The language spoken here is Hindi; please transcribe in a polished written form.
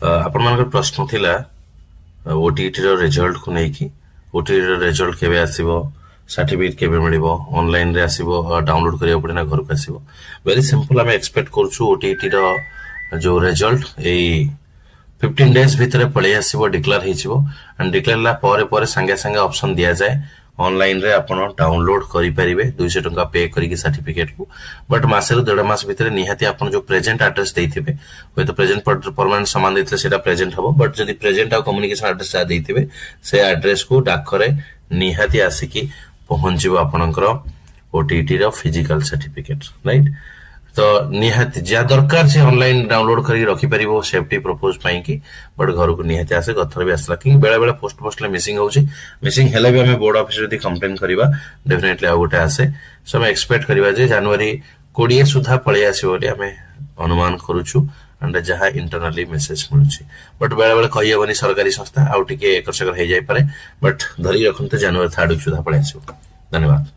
आपण मानकर प्रश्न थिला ओटीटी रो रिजल्ट को नहीं कि ओटीटी रो रिजल्ट केबे आसीबो सर्टिफिकेट केबे मिलिबो ऑनलाइन रे आसीबो डाउनलोड करिया पड़े ना घर को आसीबो वेरी सिंपल हम एक्सपेक्ट करछु ओटीटी रो जो रिजल्ट ए 15 डेज भितर पळे आसीबो डिक्लेयर हेचिबो एंड डिक्लेयर ला परे संगे संगे ऑप्शन दिया जाए ऑनलाइन रे आपण डाउनलोड करि परिबे 200 टंका पे करिके सर्टिफिकेट को बट मासे रो 1.5 मास भितर निहाती आपण जो प्रेजेंट एड्रेस देथिबे होय तो प्रेजेंट परमानेंट सामान देथिले सेटा प्रेजेंट हबो बट जदी प्रेजेंट आ कम्युनिकेशन एड्रेस सा देथिबे से एड्रेस को डाकरे निहाती आसिकी पहुंचबो आपनकर ओटीटी रो फिजिकल सर्टिफिकेट राइट तो निहाती जा दरकार से ऑनलाइन डाउनलोड करी रखि परिबो सेफ्टी प्रपोज पाई की बट घर को निहाती आसे गथर भी आसला कि बेला बेला पोस्ट ले मिसिंग होउची मिसिंग हेले भी हमें बोर्ड ऑफिस जदी कंप्लेन करिबा डेफिनेटली आ गोटे आसे सो हम एक्सपेक्ट करिबा जे जनवरी 20 सुधा पळे आसी बोली हमें अनुमान करूछु एंड जहा इंटरनली मेसेज मिलुची बट बेला बेला कहि हबनी सरकारी संस्था आउ टिके एकर सकर हे जाय पारे बट धरी रखनते जनवरी 3 सुधा पळे आसी धन्यवाद।